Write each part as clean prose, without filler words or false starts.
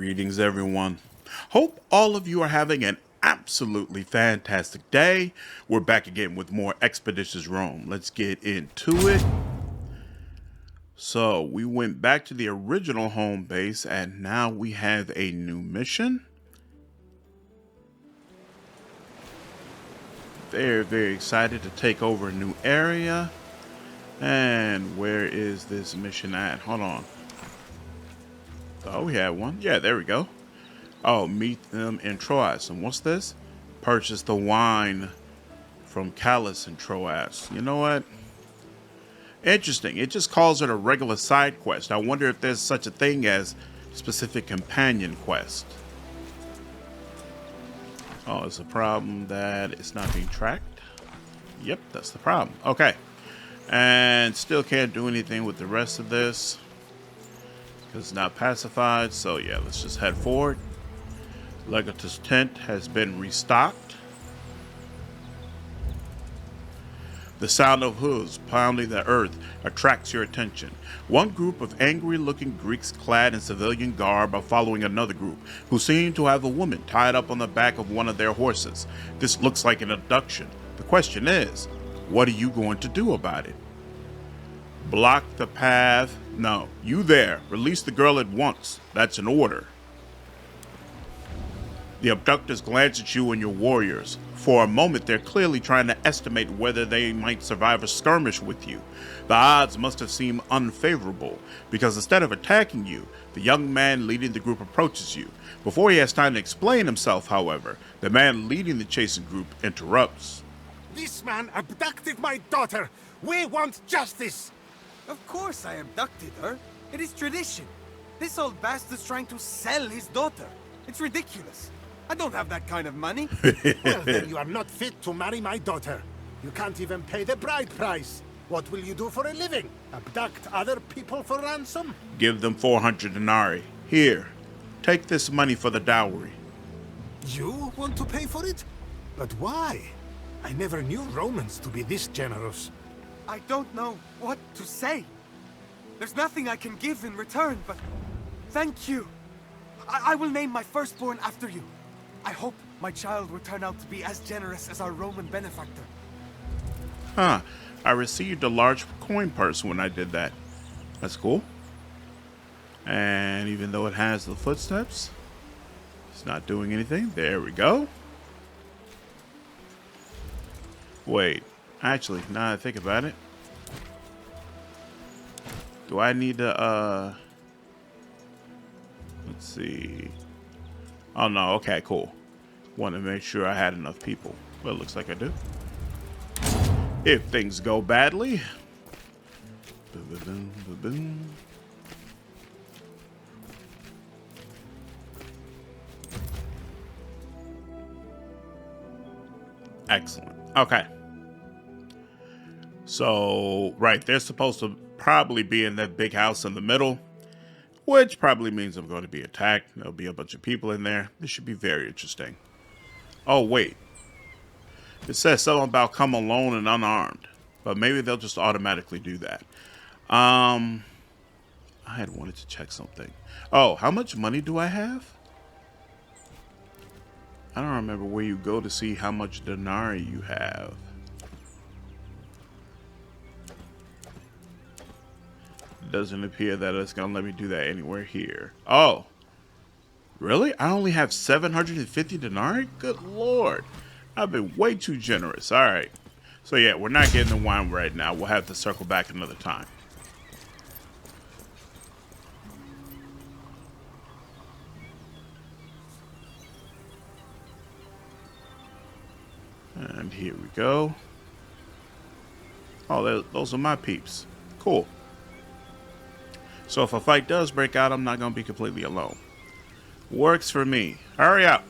Greetings, everyone. Hope all of you are having an absolutely fantastic day. We're back again with more Expeditions Rome. Let's get into it. So, we went back to the original home base, and now we have a new mission. Very, very excited to take over a new area. And where is this mission at? Hold on. Oh, we had one. Yeah, there we go. Oh, meet them in Troas. And what's this? Purchase the wine from Callus in Troas. You know what? Interesting. It just calls it a regular side quest. I wonder if there's such a thing as specific companion quest. Oh, it's a problem that it's not being tracked. Yep, that's the problem. Okay. And still can't do anything with the rest of this because it's not pacified. So yeah, let's just head forward. Legatus tent has been restocked. The sound of hooves pounding the earth attracts your attention. One group of angry-looking Greeks clad in civilian garb are following another group, who seem to have a woman tied up on the back of one of their horses. This looks like an abduction. The question is, what are you going to do about it? Block the path. No, you there. Release the girl at once. That's an order. The abductors glance at you and your warriors. For a moment, they're clearly trying to estimate whether they might survive a skirmish with you. The odds must have seemed unfavorable, because instead of attacking you, the young man leading the group approaches you. Before he has time to explain himself, however, the man leading the chasing group interrupts. This man abducted my daughter. We want justice. Of course I abducted her. It is tradition. This old bastard's trying to sell his daughter. It's ridiculous. I don't have that kind of money. Well, then you are not fit to marry my daughter. You can't even pay the bride price. What will you do for a living? Abduct other people for ransom? Give them 400 denarii. Here, take this money for the dowry. You want to pay for it? But why? I never knew Romans to be this generous. I don't know what to say. There's nothing I can give in return, but thank you. I will name my firstborn after you. I hope my child will turn out to be as generous as our Roman benefactor. Huh. I received a large coin purse when I did that. That's cool. And even though it has the footsteps, it's not doing anything. There we go. Wait. Actually, now that I think about it, do I need to, let's see. Oh, no. Okay, cool. Want to make sure I had enough people. Well, it looks like I do. If things go badly. Excellent. Okay. So, right, they're supposed to probably be in that big house in the middle, which probably means I'm going to be attacked. There'll be a bunch of people in there. This should be very interesting. Oh, wait. It says something about come alone and unarmed, but maybe they'll just automatically do that. I had wanted to check something. Oh, how much money do I have? I don't remember where you go to see how much denarii you have. Doesn't appear that it's gonna let me do that anywhere here. Oh, really? I only have 750 denarii? Good lord, I've been way too generous. All right, so yeah, we're not getting the wine right now. We'll have to circle back another time. And here we go. Oh, those are my peeps. Cool. So if a fight does break out, I'm not going to be completely alone. Works for me. Hurry up.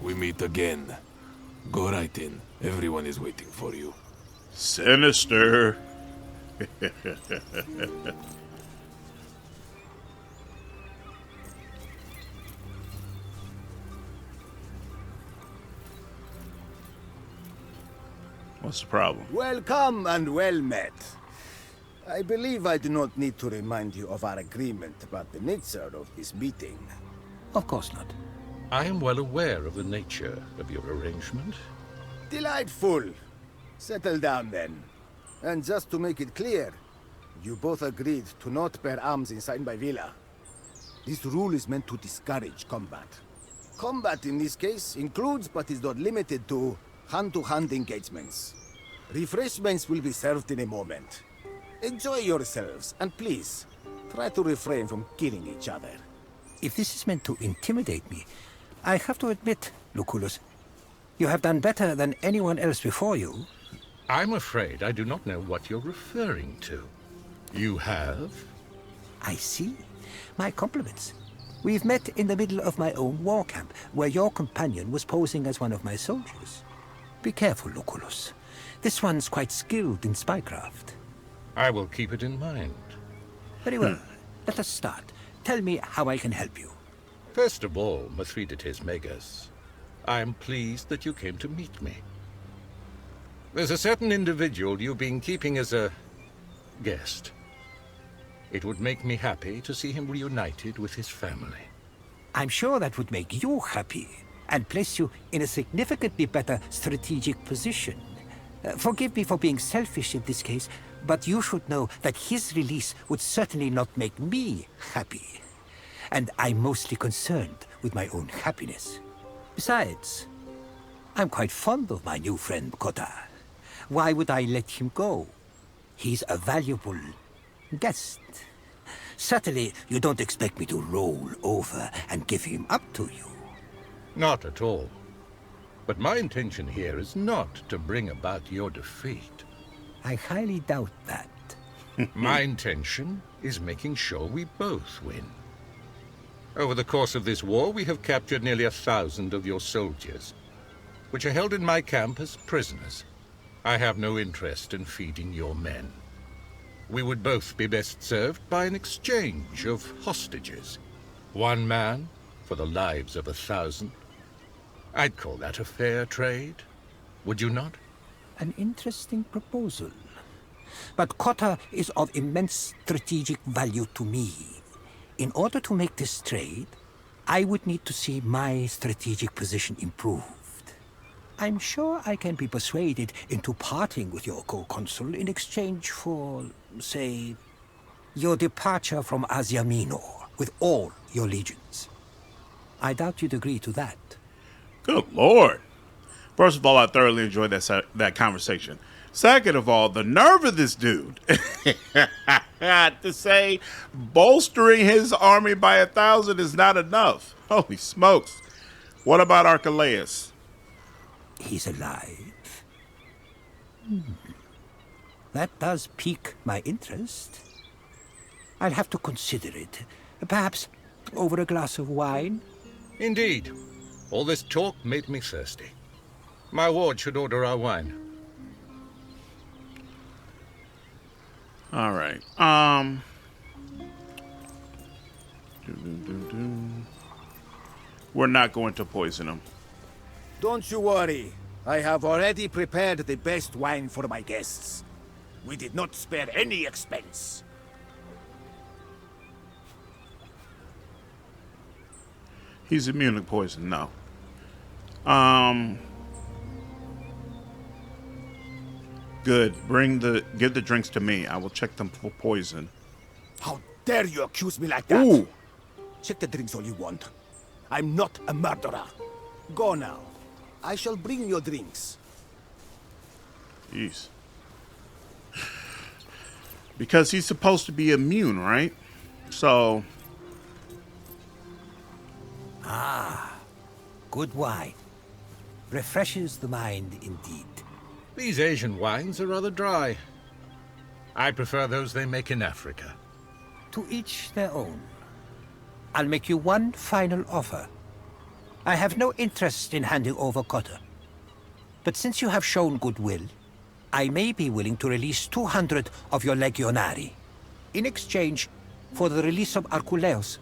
We meet again. Go right in. Everyone is waiting for you. Sinister. What's the problem? Welcome and well met. I believe I do not need to remind you of our agreement about the nature of this meeting. Of course not. I am well aware of the nature of your arrangement. Delightful. Settle down then. And just to make it clear, you both agreed to not bear arms inside my villa. This rule is meant to discourage combat. Combat in this case includes but is not limited to hand-to-hand engagements. Refreshments will be served in a moment. Enjoy yourselves, and please, try to refrain from killing each other. If this is meant to intimidate me, I have to admit, Lucullus, you have done better than anyone else before you. I'm afraid I do not know what you're referring to. You have? I see. My compliments. We've met in the middle of my own war camp, where your companion was posing as one of my soldiers. Be careful, Lucullus. This one's quite skilled in spycraft. I will keep it in mind. Very well. Let us start. Tell me how I can help you. First of all, Mithridates Megas, I am pleased that you came to meet me. There's a certain individual you've been keeping as a guest. It would make me happy to see him reunited with his family. I'm sure that would make you happy and place you in a significantly better strategic position. Forgive me for being selfish in this case, but you should know that his release would certainly not make me happy. And I'm mostly concerned with my own happiness. Besides, I'm quite fond of my new friend Kota. Why would I let him go? He's a valuable guest. Certainly, you don't expect me to roll over and give him up to you. Not at all. But my intention here is not to bring about your defeat. I highly doubt that. My intention is making sure we both win. Over the course of this war, we have captured nearly 1,000 of your soldiers, which are held in my camp as prisoners. I have no interest in feeding your men. We would both be best served by an exchange of hostages. One man for the lives of 1,000. I'd call that a fair trade, would you not? An interesting proposal. But Kota is of immense strategic value to me. In order to make this trade, I would need to see my strategic position improved. I'm sure I can be persuaded into parting with your co-consul in exchange for, say, your departure from Asia Minor with all your legions. I doubt you'd agree to that. Good Lord. First of all, I thoroughly enjoyed that conversation. Second of all, the nerve of this dude to say bolstering his army by 1,000 is not enough. Holy smokes. What about Archelaus? He's alive. That does pique my interest. I'll have to consider it. Perhaps over a glass of wine? Indeed. All this talk made me thirsty. My ward should order our wine. All right. We're not going to poison him. Don't you worry. I have already prepared the best wine for my guests. We did not spare any expense. He's immune to poison. No. Good. Give the drinks to me. I will check them for poison. How dare you accuse me like that? Ooh. Check the drinks all you want. I'm not a murderer. Go now. I shall bring your drinks. Jeez. Because he's supposed to be immune, right? So. Good wine. Refreshes the mind indeed. These Asian wines are rather dry. I prefer those they make in Africa. To each their own. I'll make you one final offer. I have no interest in handing over Kota. But since you have shown goodwill, I may be willing to release 200 of your legionari in exchange for the release of Archelaus,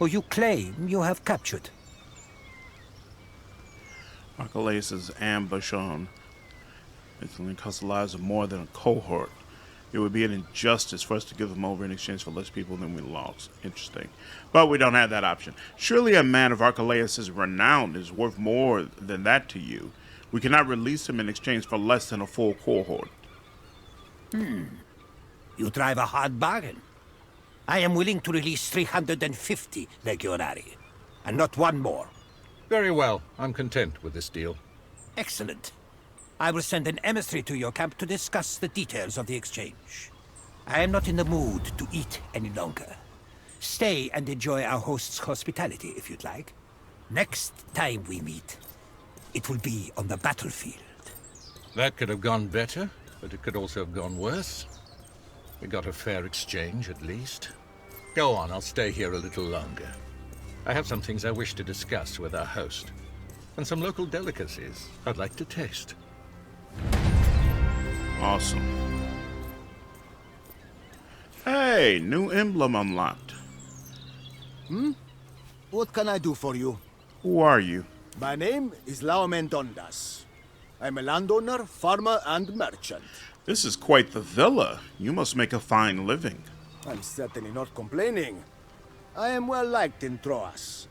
who you claim you have captured. Archelaus' ambush on. It only costs the lives of more than a cohort. It would be an injustice for us to give them over in exchange for less people than we lost. Interesting. But we don't have that option. Surely a man of Archelaus' renown is worth more than that to you. We cannot release him in exchange for less than a full cohort. You drive a hard bargain. I am willing to release 350 legionari, and not one more. Very well. I'm content with this deal. Excellent. I will send an emissary to your camp to discuss the details of the exchange. I am not in the mood to eat any longer. Stay and enjoy our host's hospitality if you'd like. Next time we meet, it will be on the battlefield. That could have gone better, but it could also have gone worse. We got a fair exchange, at least. Go on, I'll stay here a little longer. I have some things I wish to discuss with our host, and some local delicacies I'd like to taste. Awesome. Hey, new emblem unlocked. What can I do for you? Who are you? My name is Laomendondas. I'm a landowner, farmer, and merchant. This is quite the villa. You must make a fine living. I'm certainly not complaining. I am well liked in Troas.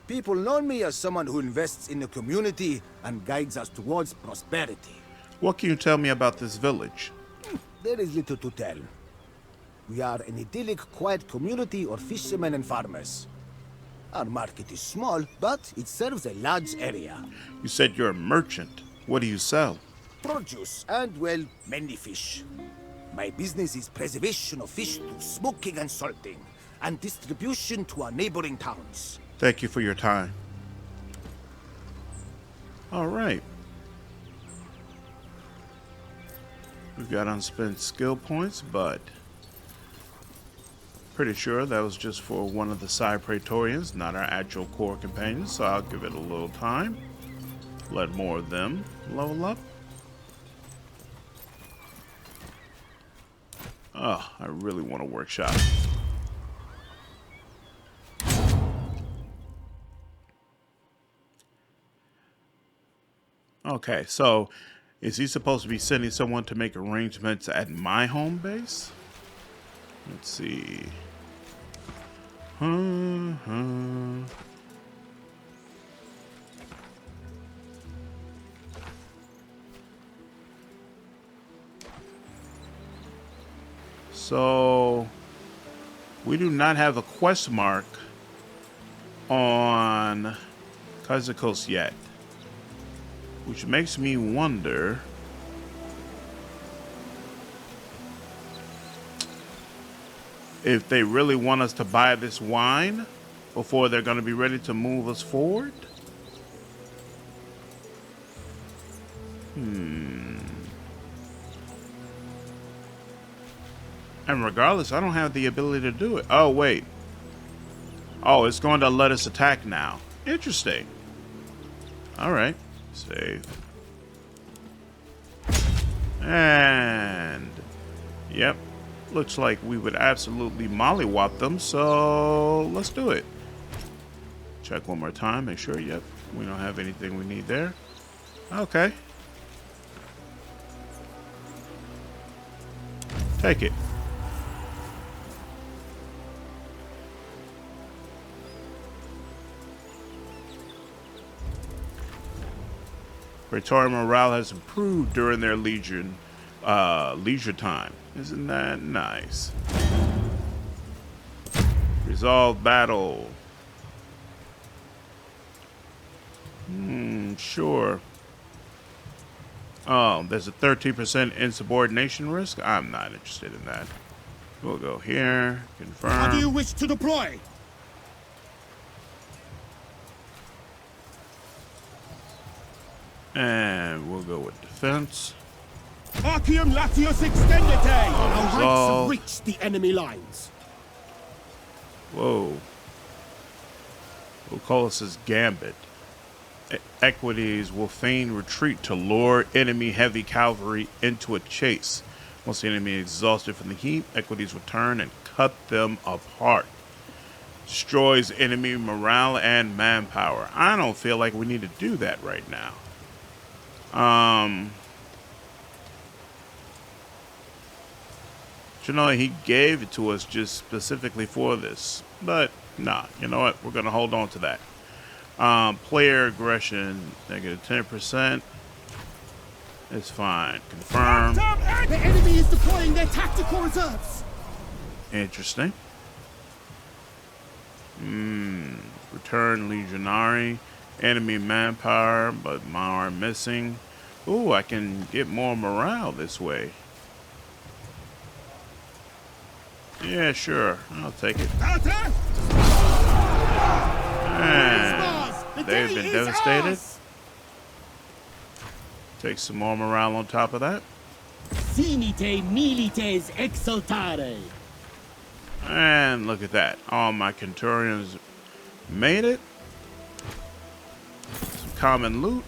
People know me as someone who invests in the community and guides us towards prosperity. What can you tell me about this village? There is little to tell. We are an idyllic, quiet community of fishermen and farmers. Our market is small, but it serves a large area. You said you're a merchant. What do you sell? Produce and, well, many fish. My business is preservation of fish through smoking and salting, and distribution to our neighboring towns. Thank you for your time. All right. We've got unspent skill points, but pretty sure that was just for one of the side praetorians, not our actual core companions, so I'll give it a little time. Let more of them level up. Oh, I really want a workshop. Okay, so is he supposed to be sending someone to make arrangements at my home base? Let's see. So we do not have a quest mark on Kazakos yet, which makes me wonder if they really want us to buy this wine before they're going to be ready to move us forward. And regardless, I don't have the ability to do it. Oh, wait. Oh, it's going to let us attack now. Interesting. All right. Save. And yep, looks like we would absolutely mollywop them, so let's do it. Check one more time, make sure, yep, we don't have anything we need there. Okay. Take it. Praetorian morale has improved during their leisure time. Isn't that nice? Resolve battle. Sure. Oh, there's a 13% insubordination risk. I'm not interested in that. We'll go here. Confirm. How do you wish to deploy? And we'll go with defense. Arcium Latius Extendite! Our ranks Resolve. have reached the enemy lines. Whoa. Lucullus's Gambit. Equities will feign retreat to lure enemy heavy cavalry into a chase. Once the enemy is exhausted from the heat, Equities will turn and cut them apart. Destroys enemy morale and manpower. I don't feel like we need to do that right now. You know, he gave it to us just specifically for this. But, nah, you know what? We're going to hold on to that. Player aggression, negative 10%. It's fine. Confirm. The enemy is deploying their tactical reserves. Interesting. Return Legionary. Enemy manpower, but more missing. Ooh, I can get more morale this way. Yeah, sure. I'll take it. And they've been devastated. Take some more morale on top of that. Sinite milites exultare. And look at that. All my Centurions made it. Some common loot.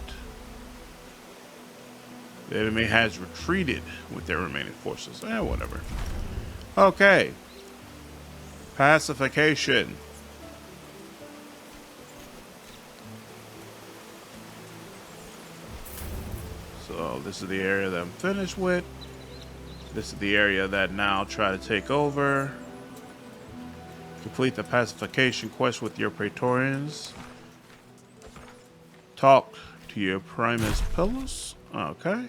The enemy has retreated with their remaining forces. Whatever. Okay. Pacification. So this is the area that I'm finished with. This is the area that now I'll try to take over. Complete the pacification quest with your Praetorians. Talk to your Primus Pillars. Okay.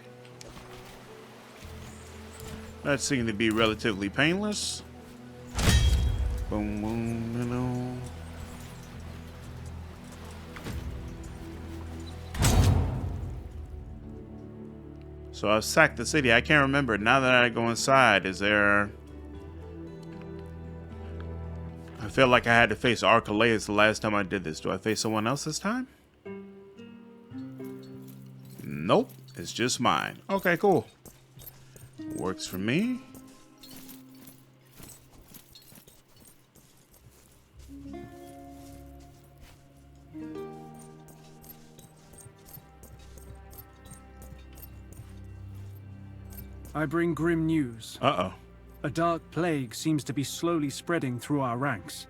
That seemed to be relatively painless. Boom, boom, you know. So I've sacked the city. I can't remember. Now that I go inside, is there... I feel like I had to face Archelaus the last time I did this. Do I face someone else this time? Nope. It's just mine. Okay, cool. Works for me. I bring grim news. Uh-oh. A dark plague seems to be slowly spreading through our ranks.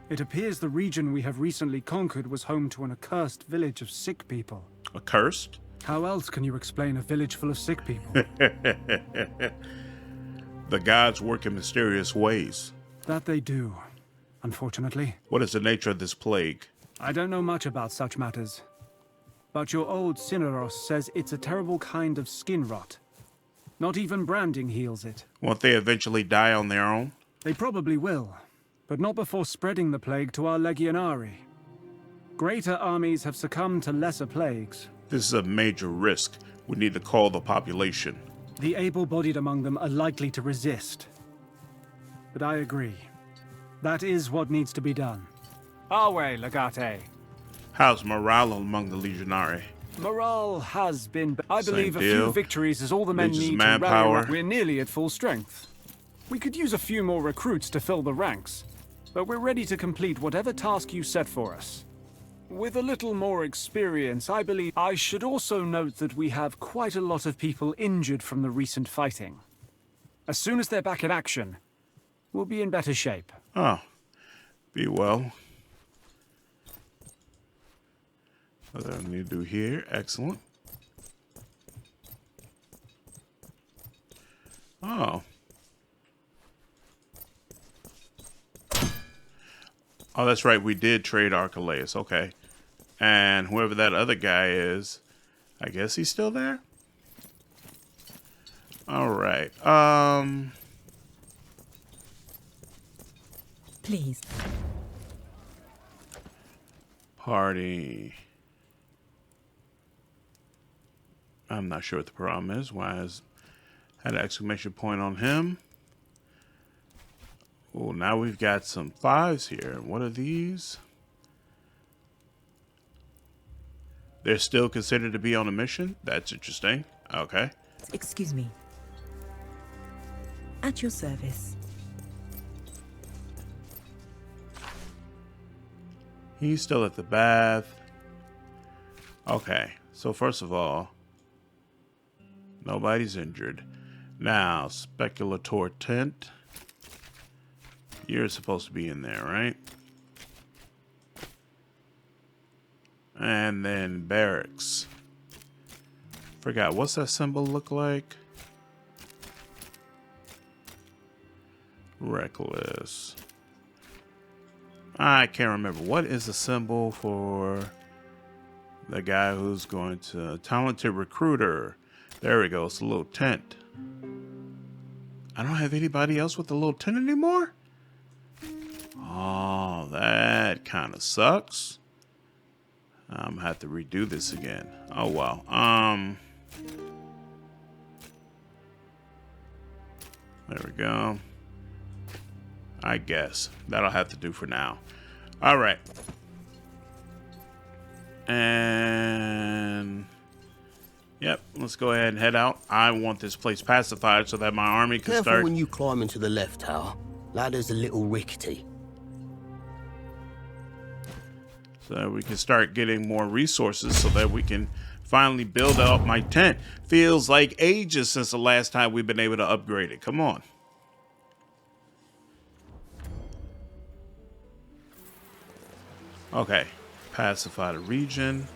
It appears the region we have recently conquered was home to an accursed village of sick people. Accursed? How else can you explain a village full of sick people? The gods work in mysterious ways. That they do, unfortunately. What is the nature of this plague? I don't know much about such matters. But your old Cineros says it's a terrible kind of skin rot. Not even branding heals it. Won't they eventually die on their own? They probably will, but not before spreading the plague to our legionari. Greater armies have succumbed to lesser plagues. This is a major risk. We need to call the population. The able-bodied among them are likely to resist. But I agree. That is what needs to be done. Our way, Legate. How's morale among the Legionari? Morale has been... I Same believe a deal. few victories is all the men Legion's need to rally manpower. around. We're nearly at full strength. We could use a few more recruits to fill the ranks, but we're ready to complete whatever task you set for us. With a little more experience, I believe... I should also note that we have quite a lot of people injured from the recent fighting. As soon as they're back in action, we'll be in better shape. Oh. Be well. What do I need to do here? Excellent. Oh. Oh, that's right. We did trade Archelaus. Okay. And whoever that other guy is, I guess he's still there? All right. Please. Party. I'm not sure what the problem is. Why has had an exclamation point on him? Oh, now we've got some 5s here. What are these? They're still considered to be on a mission? That's interesting. Okay. Excuse me. At your service. He's still at the bath. Okay. So first of all, nobody's injured. Now, Speculator Tent. You're supposed to be in there, right? And then Barracks. Forgot, what's that symbol look like? Reckless. I can't remember. What is the symbol for the guy who's going to... Talented recruiter. There we go. It's a little tent. I don't have anybody else with a little tent anymore? Oh, that kind of sucks. I'm going to have to redo this again. Oh, wow. There we go. I guess that'll have to do for now. All right. And yep, let's go ahead and head out. I want this place pacified so that my army can Careful start. when you climb into the left tower. Ladder's a little rickety. So we can start getting more resources so that we can finally build out my tent. Feels like ages since the last time we've been able to upgrade it. Come on. Okay. Pacify the region.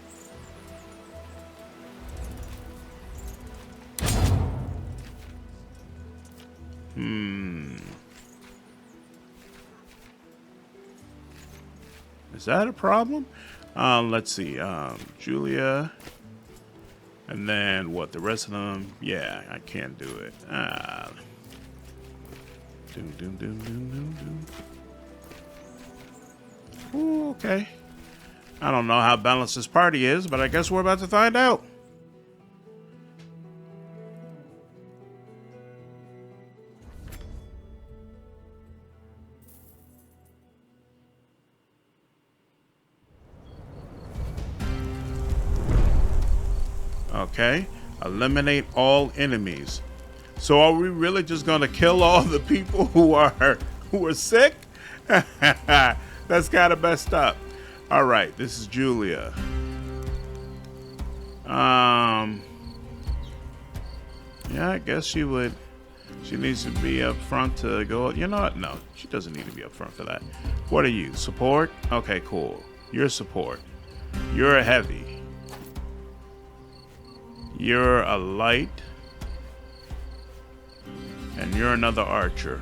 Is that a problem? Let's see. Julia. And then what? The rest of them? Yeah, I can't do it. Doom, doom, doom, doom, doom, doom. Ooh, okay. I don't know how balanced this party is, but I guess we're about to find out. Okay. Eliminate all enemies. So are we really just gonna kill all the people who are sick? That's kind of messed up. All right, this is Julia. Yeah, I guess she would. She needs to be up front to go. You know what? No, she doesn't need to be up front for that. What are you? Support? Okay, cool. You're support. You're a heavy. You're a light. And you're another archer.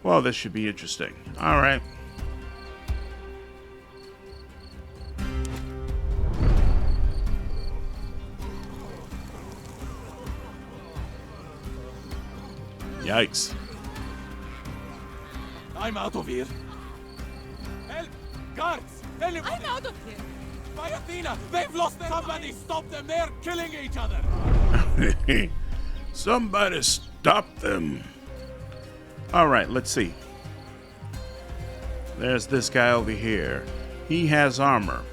Well, this should be interesting. All right. Yikes. I'm out of here. Help! Guards! Anybody! I'm out of here. By Athena! They've lost their... Somebody stop them! They're killing each other! Somebody stop them. All right, let's see. There's this guy over here. He has armor.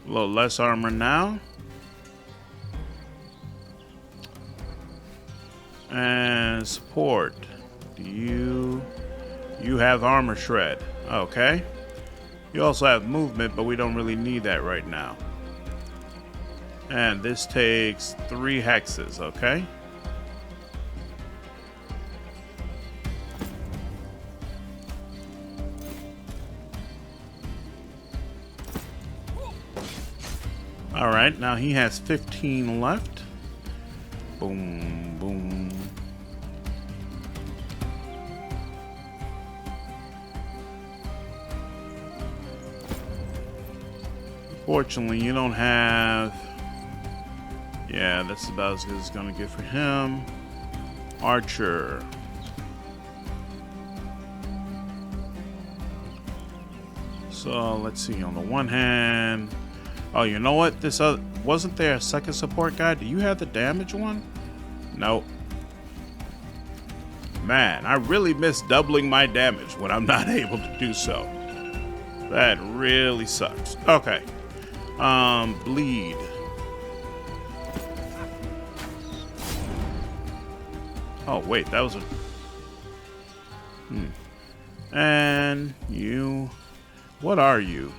A little less armor now. And support. You have armor shred. Okay. You also have movement, but we don't really need that right now. And this takes 3 hexes, okay? All right, now he has 15 left. Boom, boom. Fortunately, you don't have... Yeah, that's about as good as it's gonna get for him. Archer. So, let's see. On the one hand... Oh, you know what? This wasn't there a second support guy? Do you have the damage one? Nope. Man, I really miss doubling my damage when I'm not able to do so. That really sucks. Okay. Bleed. Oh, wait, that was a... And you... What are you?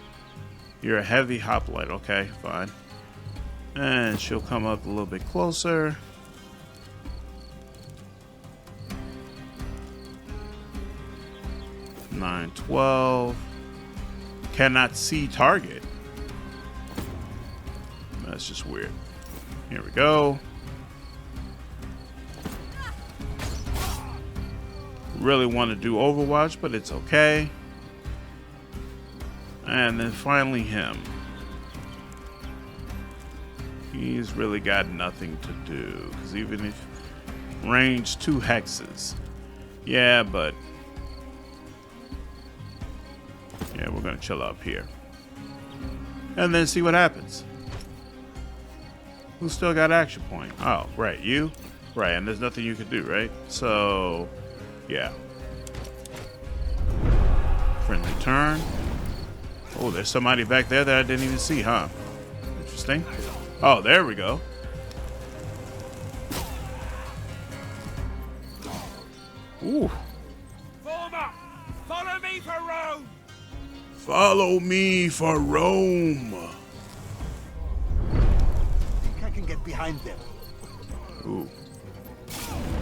You're a heavy hoplite. Okay, fine. And she'll come up a little bit closer. (9-12) Cannot see target. That's just weird. Here we go. Really want to do Overwatch, but it's okay. And then finally him. He's really got nothing to do. Because even if range 2 hexes. Yeah, but... yeah, we're going to chill up here. And then see what happens. Who's still got action point? Oh, right, you? Right, and there's nothing you can do, right? So, yeah. Friendly turn. Oh, there's somebody back there that I didn't even see, huh? Interesting. Oh, there we go. Ooh. Form up! Follow me for Rome! Follow me for Rome. Think I can get behind them. Ooh.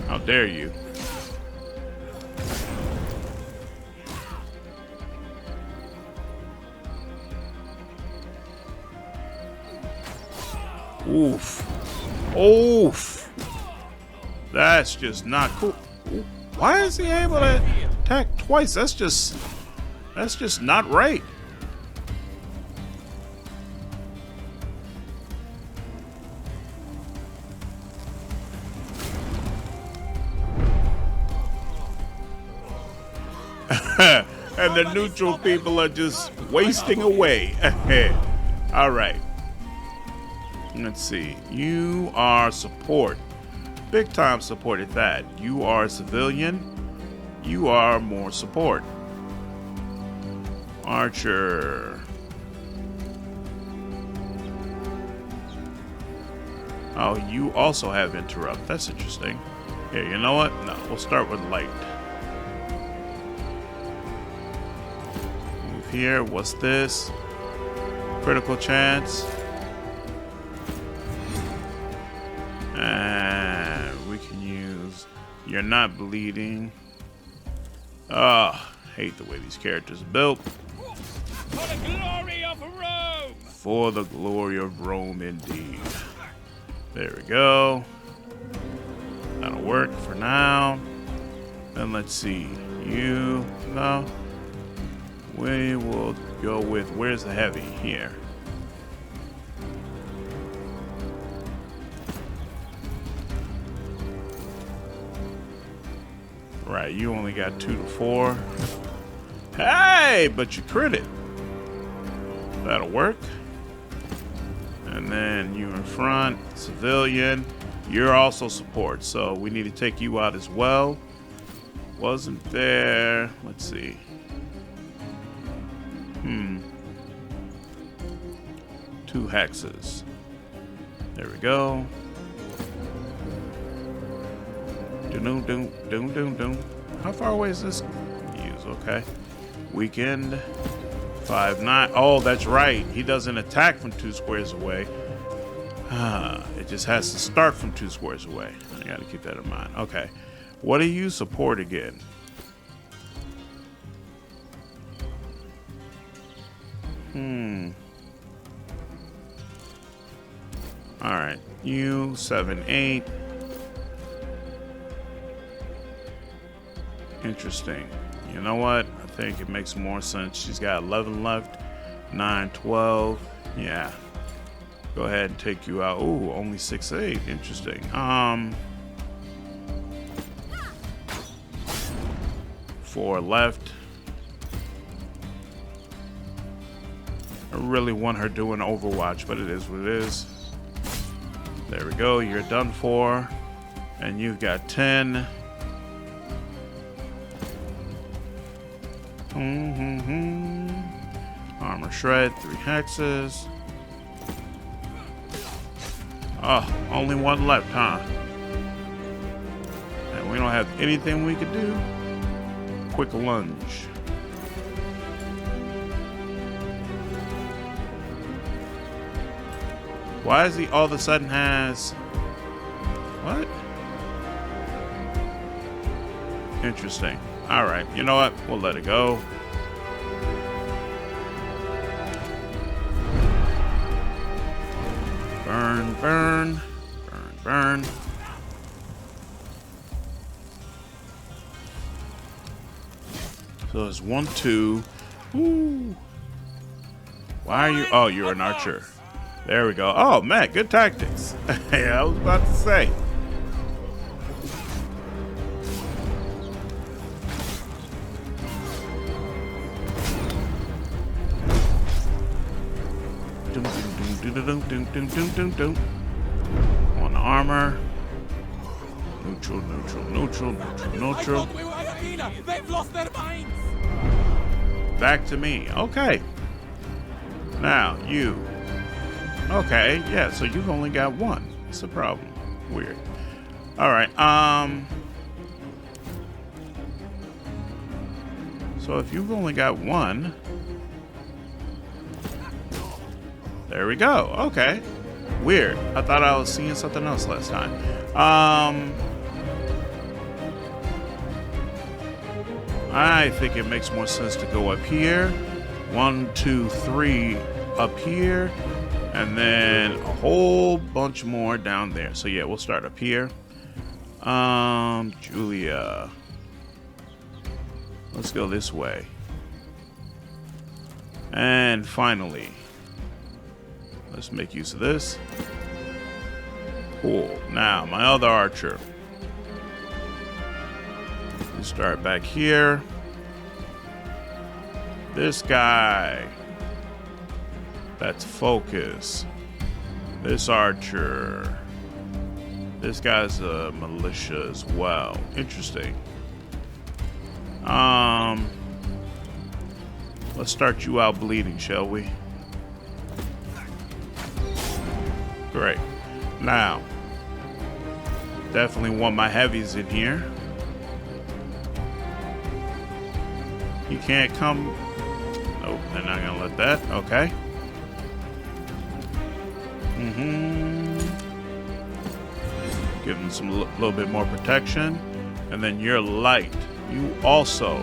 How dare you? Oof. Oof. That's just not cool. Ooh. Why is he able to attack twice? That's just not right. And the neutral people are just wasting away. All right. Let's see. You are support. Big time support at that. You are civilian. You are more support. Archer. Oh, you also have interrupt. That's interesting. Here, you know what? No, we'll start with light. Move here. What's this? Critical chance. And we can use You're Not Bleeding. Hate the way these characters are built. For the glory of Rome! For the glory of Rome, indeed. There we go. That'll work for now. And let's see. You, no. We will go with, where's the heavy? Here. Right, you only got 2 to 4. Hey, but you crit it. That'll work. And then you in front, civilian. You're also support, so we need to take you out as well. Wasn't there? Let's see. 2 hexes. There we go. Doom, doom, doom, doom, doom. How far away is this? Use, okay. Weekend. 5-9. Oh, that's right. He doesn't attack from 2 squares away. It just has to start from 2 squares away. I gotta keep that in mind. Okay. What do you support again? Alright. You 7, 8. Interesting. You know what? I think it makes more sense. She's got 11 left. 9, 12. Yeah. Go ahead and take you out. Ooh, only 6, 8. Interesting. 4 left. I really want her doing Overwatch, but it is what it is. There we go. You're done for. And you've got 10. Armor shred, 3 hexes. Oh, only 1 left, huh? And we don't have anything we could do. Quick lunge. Why is he all of a sudden has... What? Interesting. Alright, you know what? We'll let it go. Burn, burn, burn, burn. So it's 1, 2. Woo. Why are you? Oh, you're an archer. There we go. Oh, man, good tactics. Yeah, I was about to say. On armor. Neutral, neutral, neutral, neutral, neutral. We were Athena. They've lost their minds. Back to me. Okay. Now, you. Okay, yeah, so you've only got one. It's a problem. Weird. Alright, so if you've only got one... There we go. Okay. Weird. I thought I was seeing something else last time. I think it makes more sense to go up here. 1, 2, 3 up here. And then a whole bunch more down there. So yeah, we'll start up here. Julia. Let's go this way. And finally, let's make use of this. Cool. Now, my other archer. Let's start back here. This guy. That's focus. This archer. This guy's a militia as well. Interesting. Let's start you out bleeding, shall we? Great. Now, definitely want my heavies in here. You can't come. Nope, they're not gonna let that. Okay. Give them some little bit more protection. And then you're light. You also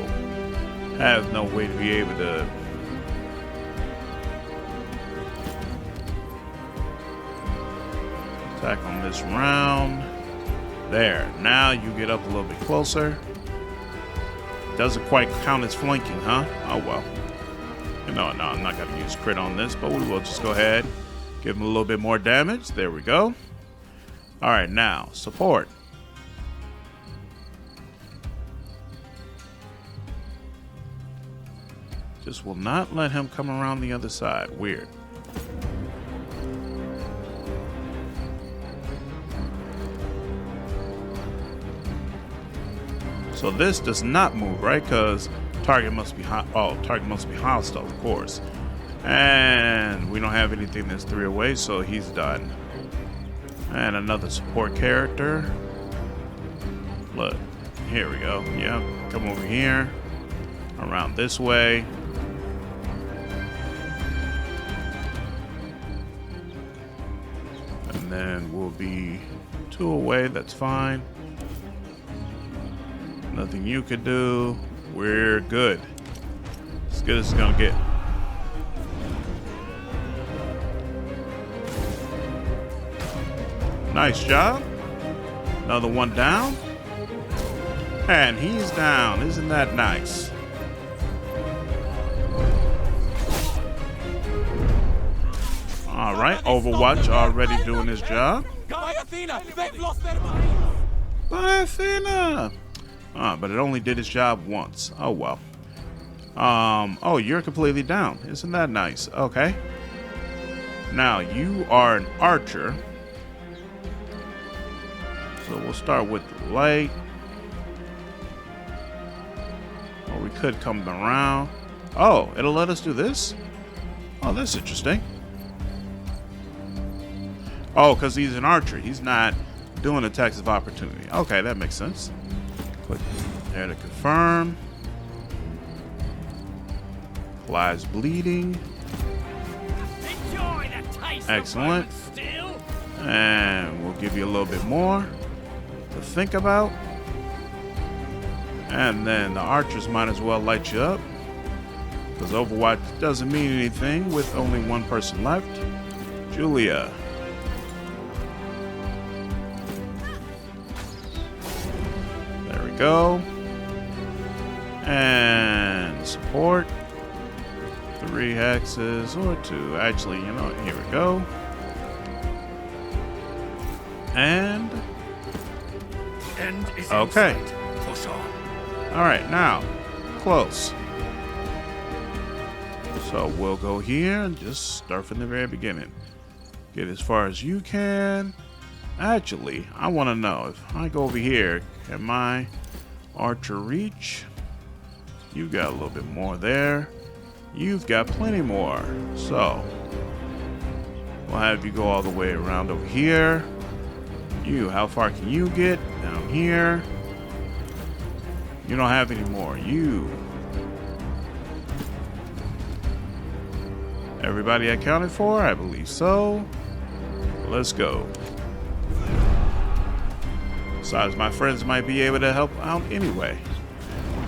have no way to be able to attack on this round. There. Now you get up a little bit closer. Doesn't quite count as flanking, huh? Oh well. No, I'm not gonna use crit on this, but we will just go ahead. Give him a little bit more damage. There we go. Alright, now, support. Just will not let him come around the other side. Weird. So this does not move, right? Because target must be target must be hostile, of course. And we don't have anything that's 3 away, so he's done. And another support character. Look, here we go. Yep, come over here. Around this way. And then we'll be 2 away, that's fine. Nothing you could do. We're good. As good as it's gonna get. Nice job. Another one down. And he's down. Isn't that nice? All right, Overwatch already doing his job. By Athena, they've lost their minds. By Athena. But it only did its job once. Oh well. Oh, you're completely down. Isn't that nice? Okay. Now you are an archer. So we'll start with the light. Or we could come around. Oh, it'll let us do this? Oh, that's interesting. Oh, because he's an archer. He's not doing attacks of opportunity. Okay, that makes sense. Click there to confirm. Applies bleeding. Excellent. And we'll give you a little bit more to think about. And then the archers might as well light you up, because Overwatch doesn't mean anything with only one person left. Julia. go. And support. 3 hexes or 2. Actually, you know what? Here we go. And okay. Push on. All right, now close. So we'll go here and just start from the very beginning. Get as far as you can. Actually, I want to know if I go over here, can my archer reach? You've got a little bit more there. You've got plenty more. So we'll have you go all the way around over here. You, how far can you get? Down here. You don't have any more. You. Everybody accounted for? I believe so. Let's go. Besides, my friends might be able to help out anyway.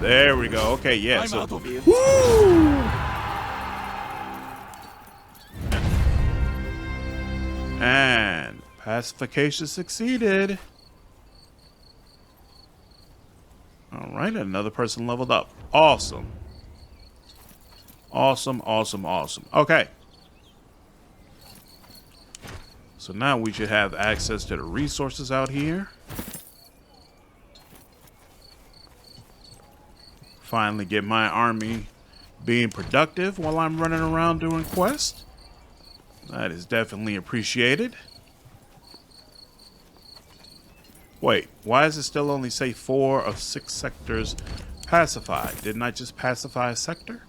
There we go. Okay, yeah. So, woo! And pacification succeeded. All right, another person leveled up. Awesome. Awesome, awesome, awesome. Okay. So now we should have access to the resources out here. Finally get my army being productive while I'm running around doing quests. That is definitely appreciated. Wait, why does it still only say 4 of 6 sectors pacified? Didn't I just pacify a sector?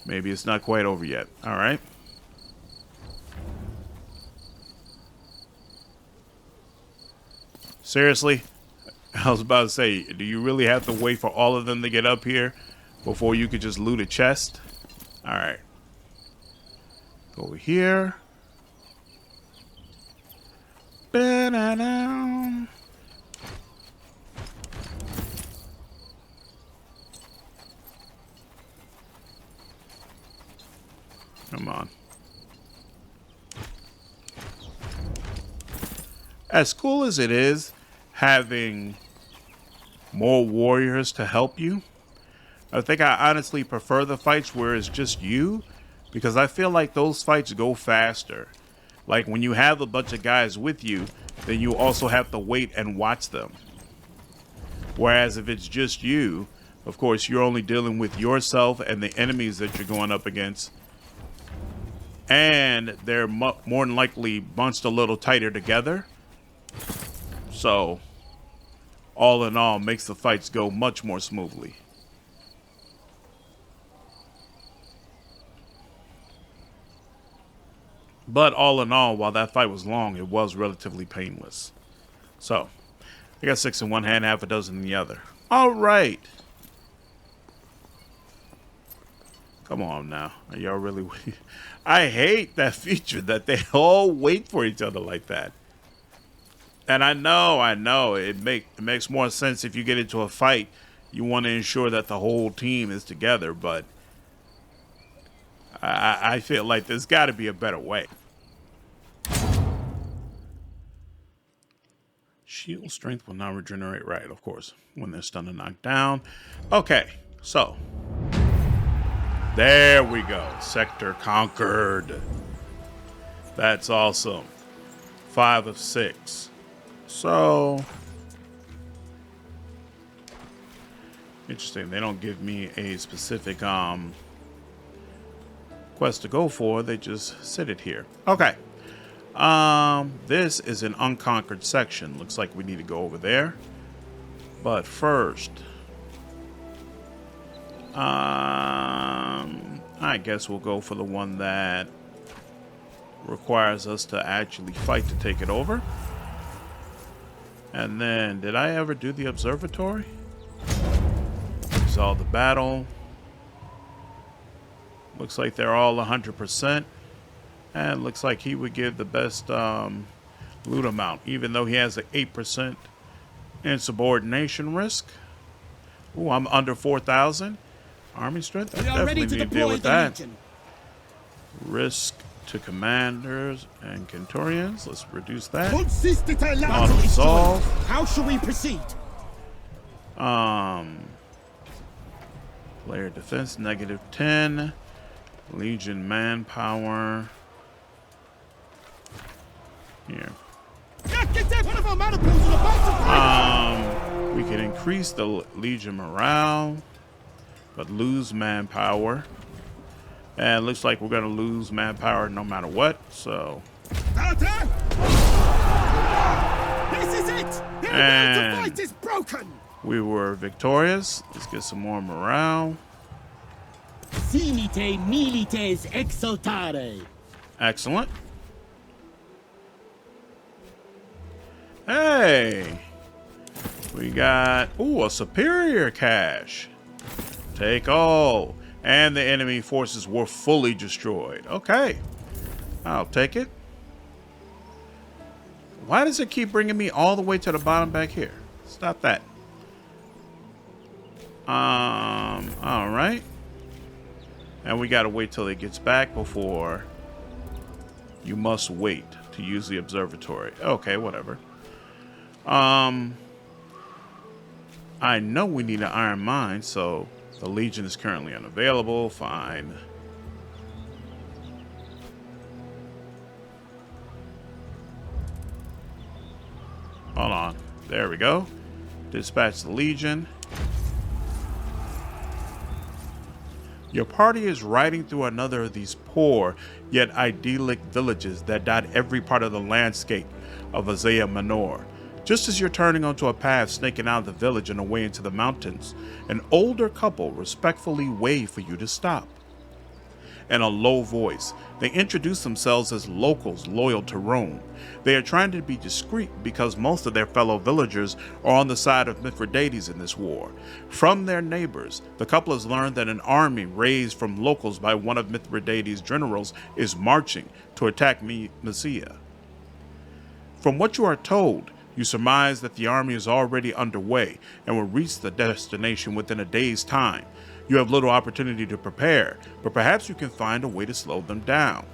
Maybe it's not quite over yet. All right. Seriously? I was about to say, do you really have to wait for all of them to get up here before you could just loot a chest? All right. Go over here. Ba-da-da. Come on. As cool as it is having more warriors to help you, I think I honestly prefer the fights where it's just you, because I feel like those fights go faster. Like when you have a bunch of guys with you, then you also have to wait and watch them. Whereas if it's just you, of course, you're only dealing with yourself and the enemies that you're going up against. And they're more than likely bunched a little tighter together. So, all in all, makes the fights go much more smoothly. But all in all, while that fight was long, it was relatively painless. So, I got 6 in one hand, half a dozen in the other. All right. Come on now. Are y'all really waiting? I hate that feature that they all wait for each other like that. And I know, it makes more sense if you get into a fight. You want to ensure that the whole team is together, but I feel like there's got to be a better way. Shield strength will now regenerate, right, of course, when they're stunned and knocked down. Okay, so there we go. Sector conquered. That's awesome. 5 of 6. So interesting. They don't give me a specific quest to go for. They just sit it here. Okay. This is an unconquered section. Looks like we need to go over there. But first, I guess we'll go for the one that requires us to actually fight to take it over. And then, did I ever do the observatory? Resolve the battle. Looks like they're all 100%. And looks like he would give the best loot amount, even though he has an 8% insubordination risk. Ooh, I'm under 4,000. Army strength? I definitely need to deal with that. Risk to commanders and Centurions. Let's reduce that. Conquistador Auto resolve. How shall we proceed? Player defense -10. Legion manpower. Here. We can increase the Legion morale, but lose manpower. And it looks like we're going to lose manpower no matter what, so. This is it! Their will to fight is broken! We were victorious. Let's get some more morale. Simite milites exultare. Excellent. Hey! We got, ooh, a superior cache. Take all. And the enemy forces were fully destroyed. Okay. I'll take it. Why does it keep bringing me all the way to the bottom back here? Stop that. All right. And we got to wait till it gets back before you must wait to use the observatory. Okay, whatever. I know we need an iron mine, so the Legion is currently unavailable. Fine. Hold on. There we go. Dispatch the Legion. Your party is riding through another of these poor yet idyllic villages that dot every part of the landscape of Azea Minor. Just as you're turning onto a path snaking out of the village and away into the mountains, an older couple respectfully wave for you to stop. In a low voice, they introduce themselves as locals loyal to Rome. They are trying to be discreet because most of their fellow villagers are on the side of Mithridates in this war. From their neighbors, the couple has learned that an army raised from locals by one of Mithridates' generals is marching to attack Mysia. From what you are told, you surmise that the army is already underway and will reach the destination within a day's time. You have little opportunity to prepare, but perhaps you can find a way to slow them down.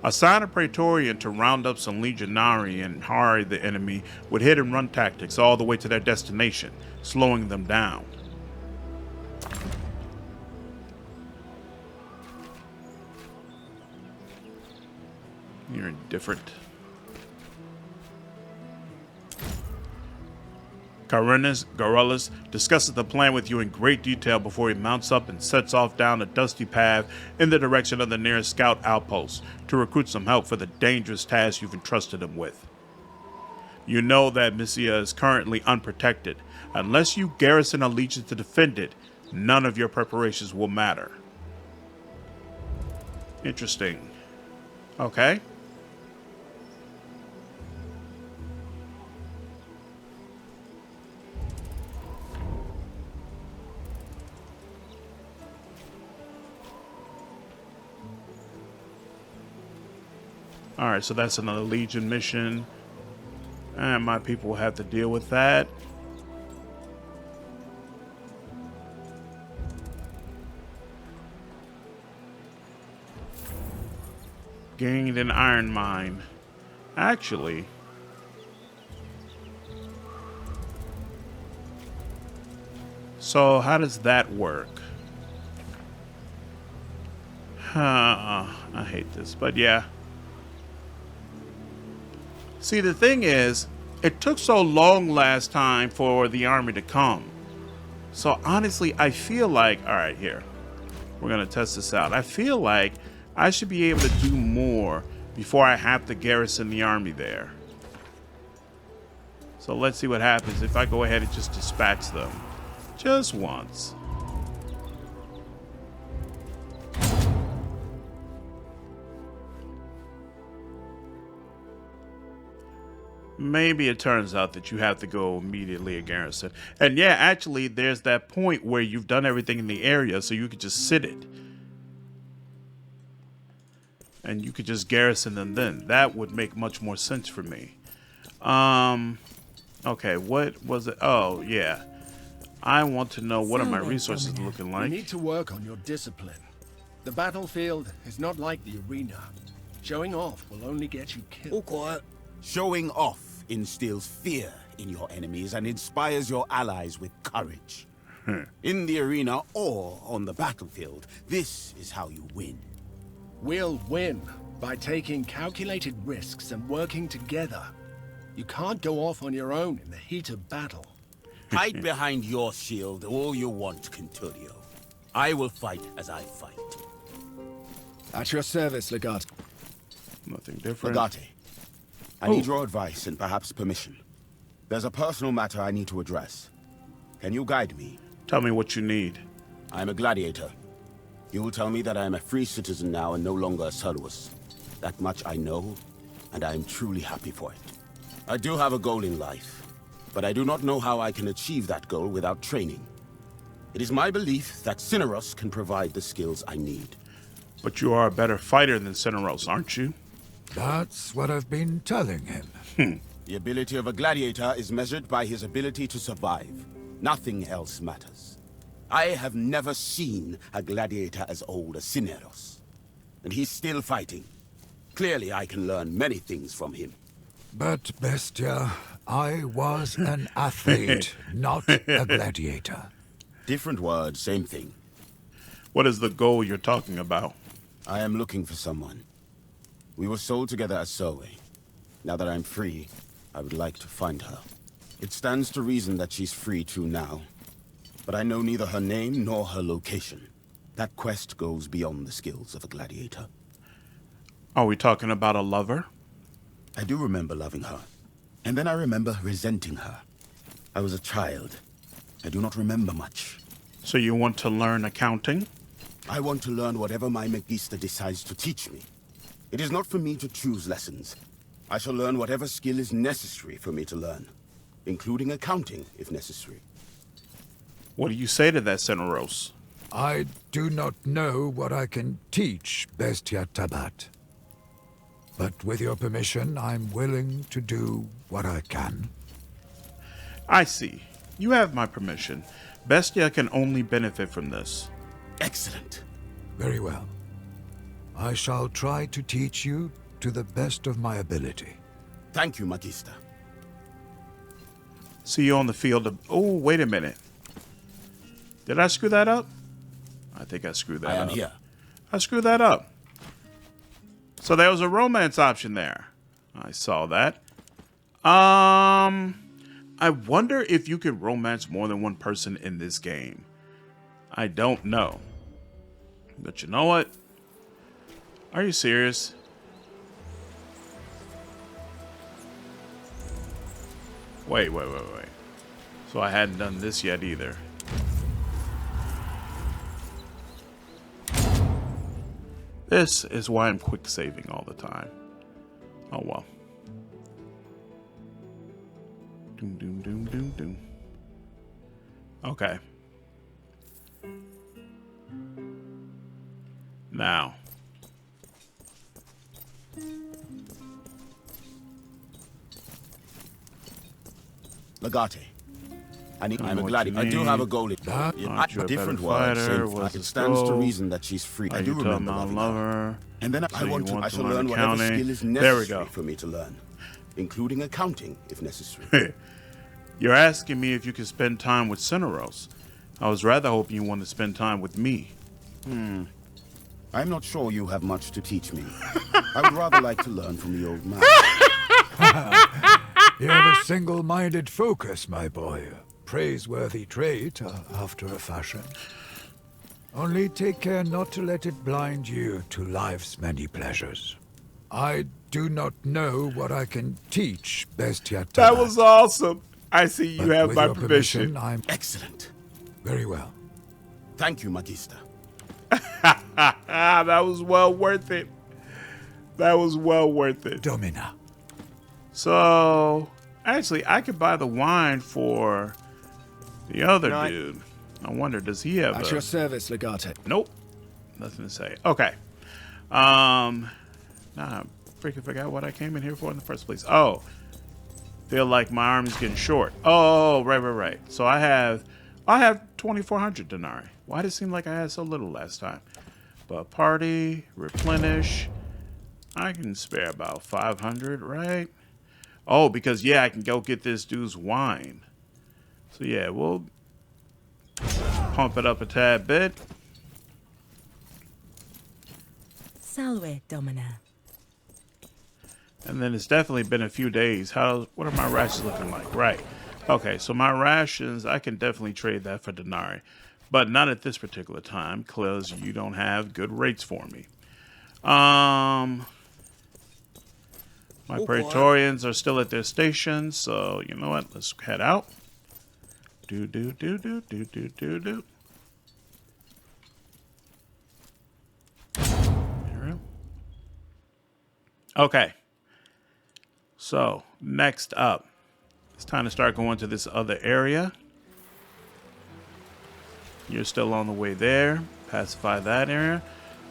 Assign a Praetorian to round up some Legionari and harry the enemy with hit and run tactics all the way to their destination, slowing them down. You're indifferent. Garrulus discusses the plan with you in great detail before he mounts up and sets off down a dusty path in the direction of the nearest scout outpost to recruit some help for the dangerous task you've entrusted him with. You know that Mysia is currently unprotected. Unless you garrison a legion to defend it, none of your preparations will matter. Interesting. Okay. Alright, so that's another Legion mission. And my people will have to deal with that. Gained an iron mine. Actually, so how does that work? I hate this, but yeah. See, the thing is, it took so long last time for the army to come. So honestly, I feel like, all right, here, we're going to test this out. I feel like I should be able to do more before I have to garrison the army there. So let's see what happens if I go ahead and just dispatch them. Just once. Maybe it turns out that you have to go immediately a garrison. And yeah, actually, there's that point where you've done everything in the area, so you could just sit it. And you could just garrison them then. That would make much more sense for me. Okay, what was it? Oh, yeah. I want to know what are my So then, resources Dominic, looking You like. need to work on your discipline. The battlefield is not like the arena. Showing off will only get you killed. All quiet. Showing off instills fear in your enemies and inspires your allies with courage. In the arena or on the battlefield, this is how you win. We'll win by taking calculated risks and working together. You can't go off on your own in the heat of battle. Hide behind your shield all you want, Quinturio. I will fight as I fight. At your service, Legate. Nothing different. Legate, I need your advice and perhaps permission. There's a personal matter I need to address. Can you guide me? Tell me what you need. I am a gladiator. You will tell me that I am a free citizen now and no longer a servus. That much I know, and I am truly happy for it. I do have a goal in life, but I do not know how I can achieve that goal without training. It is my belief that Cineros can provide the skills I need. But you are a better fighter than Cineros, aren't you? That's what I've been telling him. The ability of a gladiator is measured by his ability to survive. Nothing else matters. I have never seen a gladiator as old as Cineros. And he's still fighting. Clearly I can learn many things from him. But, Bestia, I was an athlete, not a gladiator. Different words, same thing. What is the goal you're talking about? I am looking for someone. We were sold together as Zoe. Now that I'm free, I would like to find her. It stands to reason that she's free too now. But I know neither her name nor her location. That quest goes beyond the skills of a gladiator. Are we talking about a lover? I do remember loving her. And then I remember resenting her. I was a child. I do not remember much. So you want to learn accounting? I want to learn whatever my Magister decides to teach me. It is not for me to choose lessons. I shall learn whatever skill is necessary for me to learn, including accounting if necessary. What do you say to that, Cineros? I do not know what I can teach, Bestia Tabat. But with your permission, I'm willing to do what I can. I see. You have my permission. Bestia can only benefit from this. Excellent. Very well. I shall try to teach you to the best of my ability. Thank you, Magister. See you on the field of... Oh, wait a minute. Did I screw that up? I think I screwed that up. I am here. I screwed that up. So there was a romance option there. I saw that. I wonder if you can romance more than one person in this game. I don't know. But you know what? Are you serious? Wait. So I hadn't done this yet either. This is why I'm quick saving all the time. Oh well. Doom. Okay. Now. Legate. I'm a gladiator. I do have a goal. Different words. It stands to reason that she's free. I do remember loving her. And then I shall learn whatever skill is necessary for me to learn, including accounting if necessary. You're asking me if you can spend time with Cineros. I was rather hoping you want to spend time with me. I'm not sure you have much to teach me. I would rather like to learn from the old man. You have a single-minded focus, my boy. Praiseworthy trait, after a fashion. Only take care not to let it blind you to life's many pleasures. I do not know what I can teach Bestia Tabat. That was awesome. I see you But have with my your permission. I'm Excellent. Very well. Thank you, Magister. That was well worth it. That was well worth it. Domina. So, actually, I could buy the wine for the other dude. I wonder, does he have At your service, Legate. Nope. Nothing to say. Okay. Now I freaking forgot what I came in here for in the first place. Oh. Feel like my army's getting short. Oh, right. So I have 2,400 denarii. Why did it seem like I had so little last time? But party, replenish. I can spare about 500, right? Oh, because yeah, I can go get this dude's wine. So yeah, we'll pump it up a tad bit. Salve, Domina. And then it's definitely been a few days. What are my rations looking like? Right. Okay, so my rations, I can definitely trade that for denarii. But not at this particular time, because you don't have good rates for me. My Praetorians are still at their stations, so you know what? Let's head out. Do. Okay. So, next up, it's time to start going to this other area. You're still on the way there. Pacify that area.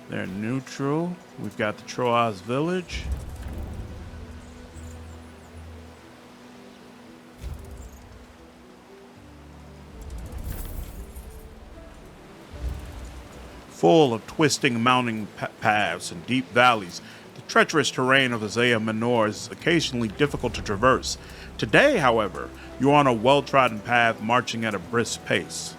They're neutral. We've got the Troas Village. Full of twisting mountain paths and deep valleys. The treacherous terrain of Isaiah Minor is occasionally difficult to traverse. Today, however, you're on a well-trodden path marching at a brisk pace.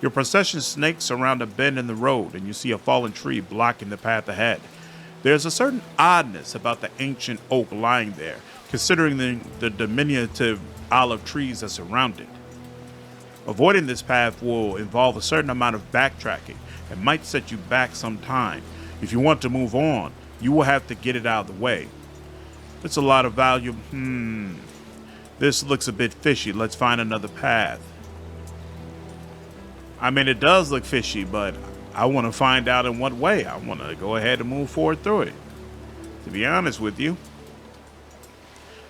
Your procession snakes around a bend in the road, and you see a fallen tree blocking the path ahead. There's a certain oddness about the ancient oak lying there, considering the diminutive olive trees that surround it. Avoiding this path will involve a certain amount of backtracking and might set you back some time. If you want to move on, you will have to get it out of the way. It's a lot of value. This looks a bit fishy. Let's find another path. I mean, it does look fishy, but I want to find out in what way. I want to go ahead and move forward through it, to be honest with you.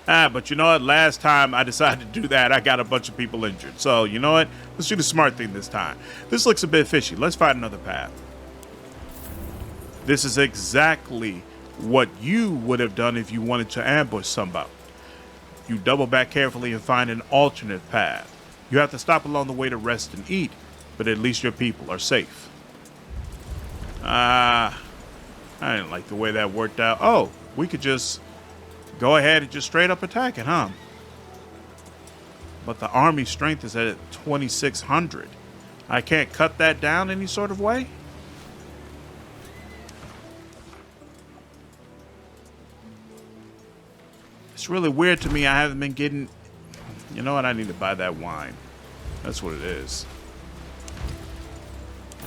But you know what? Last time I decided to do that, I got a bunch of people injured. So, you know what? Let's do the smart thing this time. This looks a bit fishy. Let's find another path. This is exactly what you would have done if you wanted to ambush somebody. You double back carefully and find an alternate path. You have to stop along the way to rest and eat, but at least your people are safe. I didn't like the way that worked out. Oh, we could just go ahead and just straight up attack it, huh? But the army strength is at 2,600. I can't cut that down any sort of way? It's really weird to me. I haven't been getting... You know what? I need to buy that wine. That's what it is.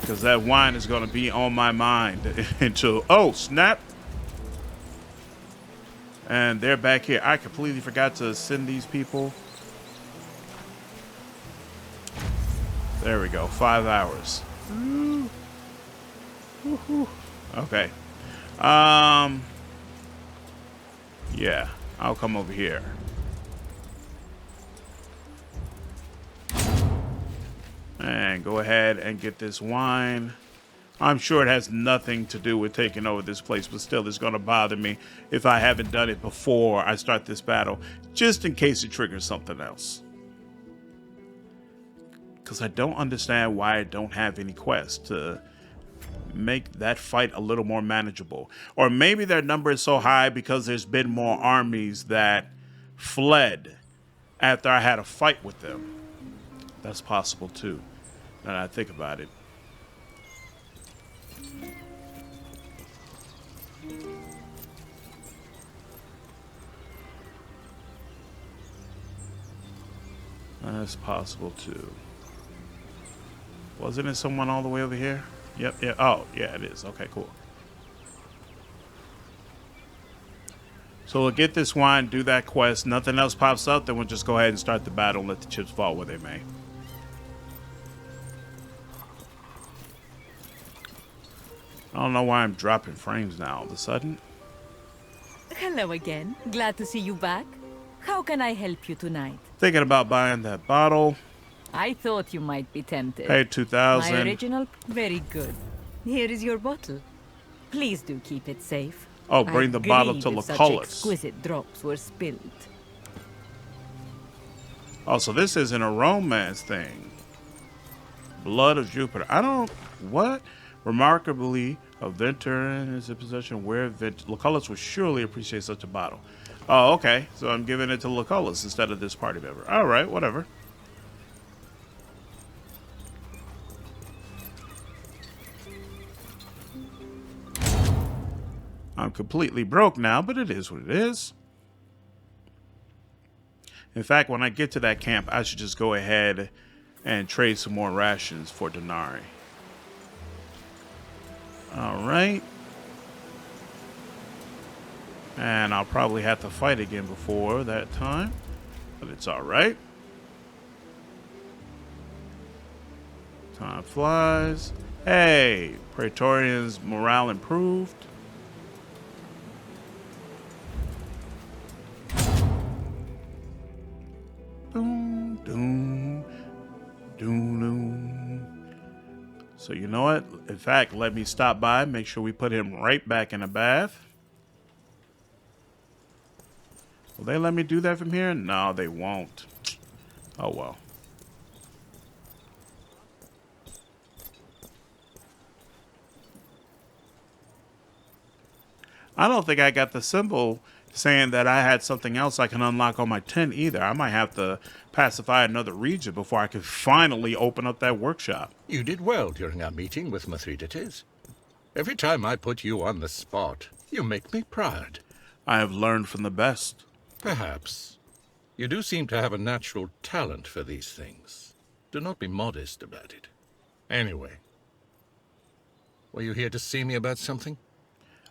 Because that wine is going to be on my mind until... Oh, snap! And they're back here. I completely forgot to send these people. There we go. 5 hours. Okay. Yeah. I'll come over here. And go ahead and get this wine. I'm sure it has nothing to do with taking over this place, but still it's going to bother me if I haven't done it before I start this battle, just in case it triggers something else. Because I don't understand why I don't have any quests to make that fight a little more manageable. Or maybe their number is so high because there's been more armies that fled after I had a fight with them. That's possible too, now that I think about it. That's possible too. Wasn't it someone all the way over here? Yep, yeah. Oh, yeah, it is. Okay, cool. So we'll get this wine, do that quest. Nothing else pops up, then we'll just go ahead and start the battle and let the chips fall where they may. I don't know why I'm dropping frames now all of a sudden. Hello again. Glad to see you back. How can I help you tonight? Thinking about buying that bottle. I thought you might be tempted. Hey, 2,000. My original, very good. Here is your bottle. Please do keep it safe. Oh, bring the bottle to Such Lucullus. exquisite drops were spilled. Oh, so this isn't a romance thing. Blood of Jupiter. I don't... What? Remarkably, a Venter in his possession where Lucullus would surely appreciate such a bottle. Oh, okay. So I'm giving it to Lucullus instead of this party member. All right, whatever. I'm completely broke now, but it is what it is. In fact, when I get to that camp, I should just go ahead and trade some more rations for denarii. All right. And I'll probably have to fight again before that time, but it's all right. Time flies. Hey, Praetorians' morale improved. Doom, doom, doom, doom. So you know what? In fact, let me stop by, make sure we put him right back in a bath. Will they let me do that from here? No, they won't. Oh, well. I don't think I got the symbol saying that I had something else I can unlock on my tent either. I might have to pacify another region before I can finally open up that workshop. You did well during our meeting with Mithridates. Every time I put you on the spot, you make me proud. I have learned from the best. Perhaps. You do seem to have a natural talent for these things. Do not be modest about it. Anyway, were you here to see me about something?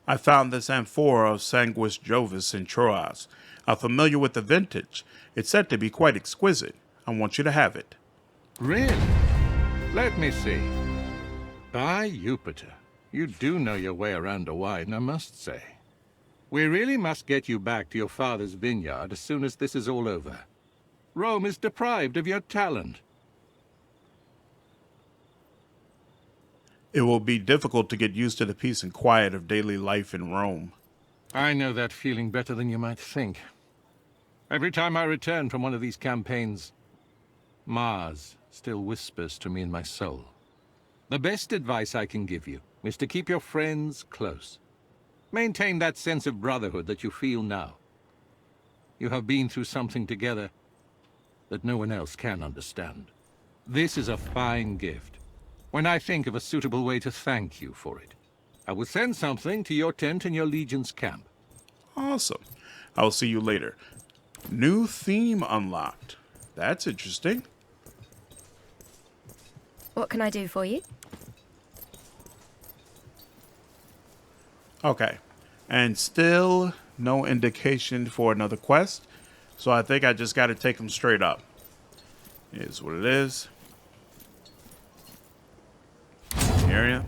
I found this amphora of Sanguis Jovis in Troas. I'm familiar with the vintage. It's said to be quite exquisite. I want you to have it. Really? Let me see. By Jupiter, you do know your way around a wine, I must say. We really must get you back to your father's vineyard as soon as this is all over. Rome is deprived of your talent. It will be difficult to get used to the peace and quiet of daily life in Rome. I know that feeling better than you might think. Every time I return from one of these campaigns, Mars still whispers to me in my soul. The best advice I can give you is to keep your friends close. Maintain that sense of brotherhood that you feel now. You have been through something together that no one else can understand. This is a fine gift. When I think of a suitable way to thank you for it, I will send something to your tent in your legion's camp. Awesome. I will see you later. New theme unlocked. That's interesting. What can I do for you? Okay. And still no indication for another quest. So I think I just got to take them straight up. Is what it is. Area.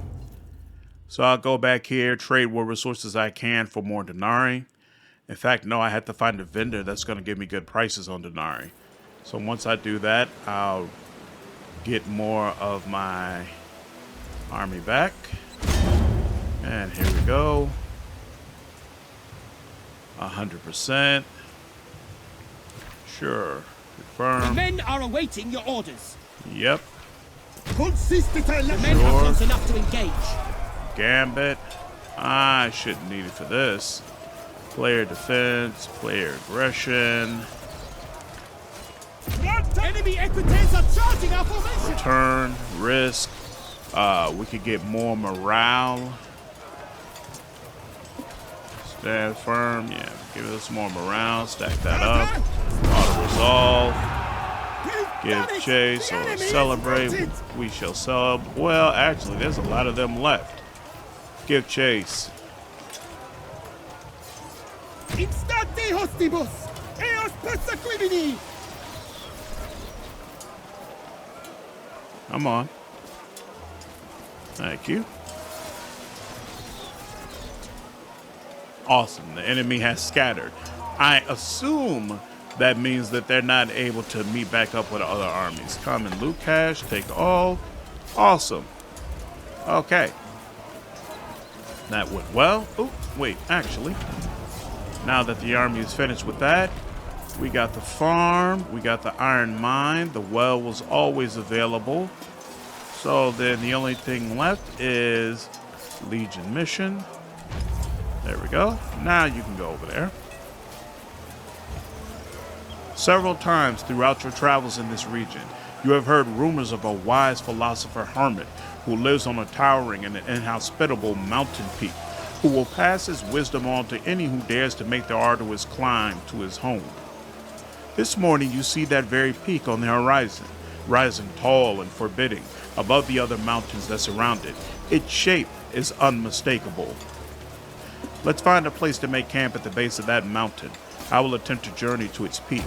So I'll go back here, trade what resources I can for more denarii. In fact, no, I had to find a vendor that's going to give me good prices on denarii. So once I do that, I'll get more of my army back. And here we go. 100%. Sure. Confirm. The men are awaiting your orders. Yep. The men are close enough to engage. Gambit. I shouldn't need it for this. Player defense, player aggression. Enemy equites are charging our formation. Return, risk. We could get more morale. Stand firm. Yeah, give us more morale. Stack that up. Auto resolve. Give chase or celebrate. We shall sub. Well, actually, there's a lot of them left. Give chase. Instate hostibus! Eos persequimini! Come on. Thank you. Awesome. The enemy has scattered. I assume that means that they're not able to meet back up with other armies. Come and loot cash, take all. Awesome. Okay. That went well. Oh, wait, actually. Now that the army is finished with that, We got the farm. We got the iron mine. The well was always available. So then the only thing left is Legion mission. There we go. Now you can go over there. Several times throughout your travels in this region, you have heard rumors of a wise philosopher hermit who lives on a towering and inhospitable mountain peak, who will pass his wisdom on to any who dares to make the arduous climb to his home. This morning you see that very peak on the horizon, rising tall and forbidding above the other mountains that surround it. Its shape is unmistakable. Let's find a place to make camp at the base of that mountain. I will attempt to journey to its peak.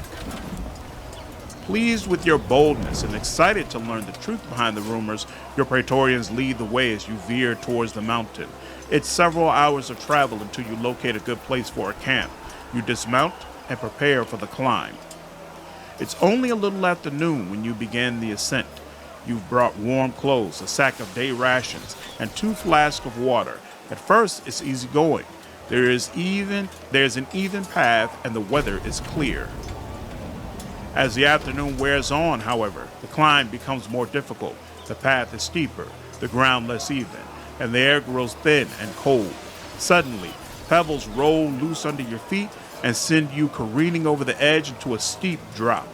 Pleased with your boldness and excited to learn the truth behind the rumors, your Praetorians lead the way as you veer towards the mountain. It's several hours of travel until you locate a good place for a camp. You dismount and prepare for the climb. It's only a little after noon when you begin the ascent. You've brought warm clothes, a sack of day rations, and 2 flasks of water. At first, it's easy going. There's an even path and the weather is clear. As the afternoon wears on, however, the climb becomes more difficult. The path is steeper, the ground less even, and the air grows thin and cold. Suddenly, pebbles roll loose under your feet and send you careening over the edge into a steep drop.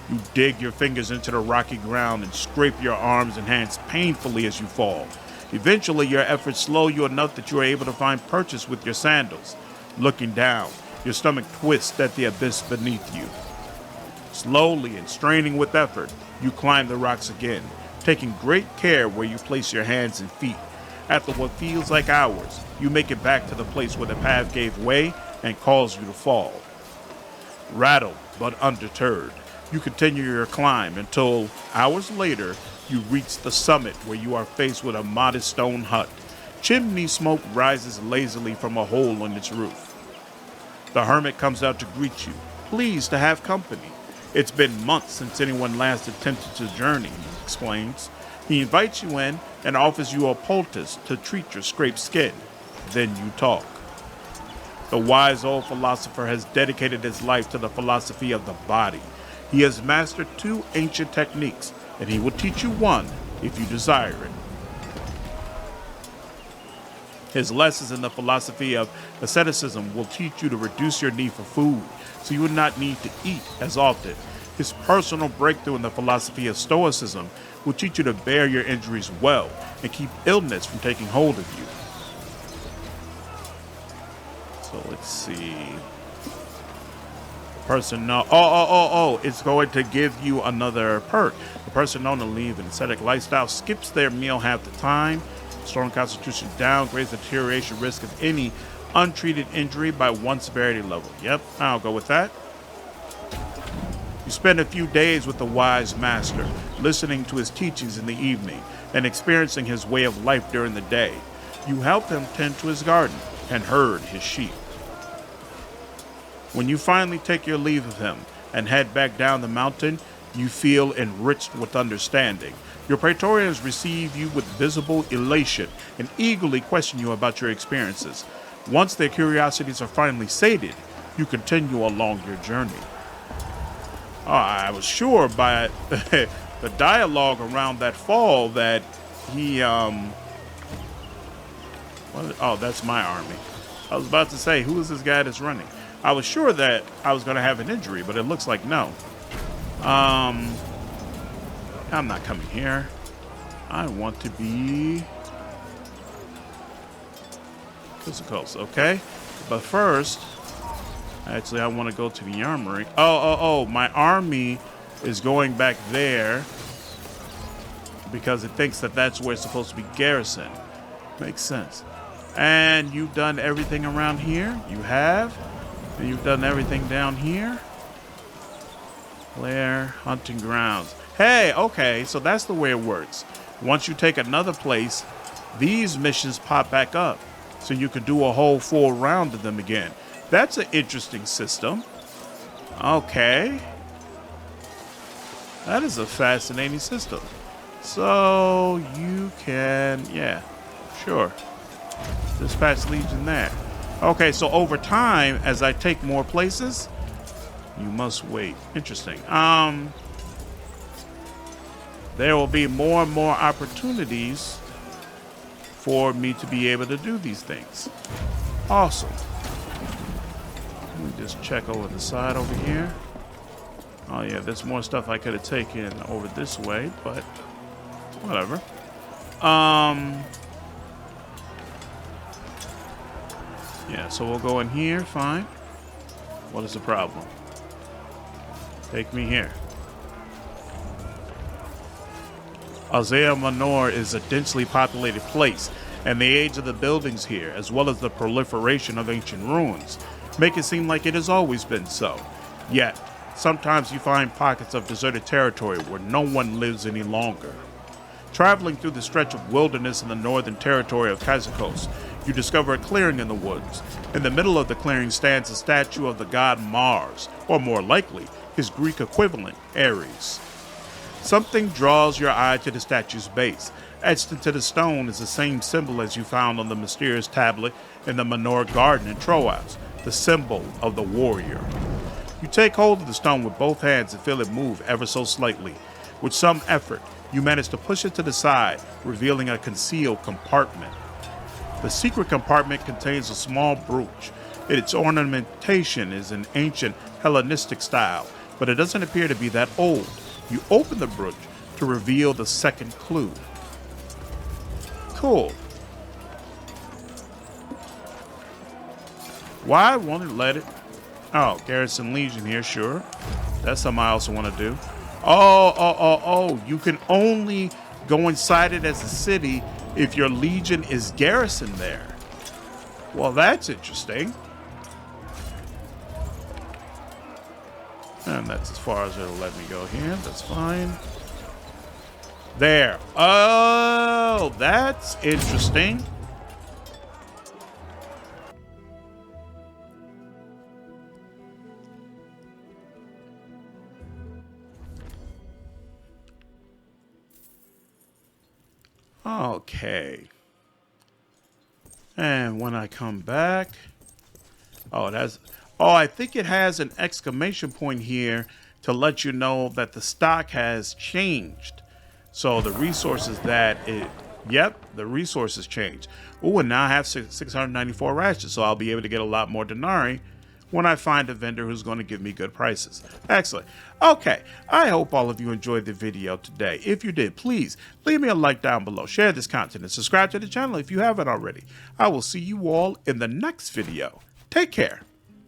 You dig your fingers into the rocky ground and scrape your arms and hands painfully as you fall. Eventually, your efforts slow you enough that you are able to find purchase with your sandals. Looking down, your stomach twists at the abyss beneath you. Slowly and straining with effort, you climb the rocks again, taking great care where you place your hands and feet. After what feels like hours, you make it back to the place where the path gave way and caused you to fall. Rattled but undeterred, you continue your climb until, hours later, you reach the summit where you are faced with a modest stone hut. Chimney smoke rises lazily from a hole in its roof. The hermit comes out to greet you, pleased to have company. It's been months since anyone last attempted to journey, he explains. He invites you in and offers you a poultice to treat your scraped skin. Then you talk. The wise old philosopher has dedicated his life to the philosophy of the body. He has mastered 2 ancient techniques, and he will teach you one if you desire it. His lessons in the philosophy of asceticism will teach you to reduce your need for food, so you will not need to eat as often. His personal breakthrough in the philosophy of stoicism will teach you to bear your injuries well and keep illness from taking hold of you. So let's see. It's going to give you another perk. The person known to lead an ascetic lifestyle skips their meal half the time. Strong constitution downgrades the deterioration risk of any untreated injury by 1 severity level. Yep, I'll go with that. You spend a few days with the wise master, listening to his teachings in the evening and experiencing his way of life during the day. You help him tend to his garden and herd his sheep. When you finally take your leave of him and head back down the mountain, you feel enriched with understanding. Your Praetorians receive you with visible elation and eagerly question you about your experiences. Once their curiosities are finally sated, you continue along your journey. I was sure by the dialogue around that fall that he, that's my army. I was about to say, who is this guy that's running? I was sure that I was going to have an injury, but it looks like no. I'm not coming here. I want to be physicals, okay? But first, actually, I want to go to the armory. My army is going back there because it thinks that that's where it's supposed to be garrisoned. Makes sense. And you've done everything around here? You have? And you've done everything down here? Lair, hunting grounds. Hey, okay, so that's the way it works. Once you take another place, these missions pop back up, so you can do a whole full round of them again. That's an interesting system. Okay. That is a fascinating system. So you can, yeah, sure. Dispatch Legion there. Okay, so over time, as I take more places, You must wait. Interesting. There will be more and more opportunities for me to be able to do these things. Awesome. Let me just check over the side over here. Oh yeah, there's more stuff I could have taken over this way, but whatever. Yeah, so we'll go in here, fine. What is the problem? Take me here. Azea Manor is a densely populated place, and the age of the buildings here, as well as the proliferation of ancient ruins, make it seem like it has always been so. Yet, sometimes you find pockets of deserted territory where no one lives any longer. Traveling through the stretch of wilderness in the northern territory of Kazakos, you discover a clearing in the woods. In the middle of the clearing stands a statue of the god Mars, or more likely, his Greek equivalent, Ares. Something draws your eye to the statue's base. Etched into the stone is the same symbol as you found on the mysterious tablet in the Manor Garden in Troas, the symbol of the warrior. You take hold of the stone with both hands and feel it move ever so slightly. With some effort, you manage to push it to the side, revealing a concealed compartment. The secret compartment contains a small brooch. Its ornamentation is in ancient Hellenistic style, but it doesn't appear to be that old. You open the brooch to reveal the second clue. Cool. Why won't it let it? Oh, Garrison Legion here, sure. That's something I also want to do. Oh, you can only go inside it as a city if your legion is garrisoned there. Well, that's interesting. And that's as far as it'll let me go here. That's fine. There. Oh, that's interesting. Okay. And when I come back, I think it has an exclamation point here to let you know that the stock has changed. So the resources the resources changed. Oh, and now I have 694 rashes, so I'll be able to get a lot more denarii when I find a vendor who's going to give me good prices. Excellent. Okay, I hope all of you enjoyed the video today. If you did, please leave me a like down below, share this content, and subscribe to the channel if you haven't already. I will see you all in the next video. Take care.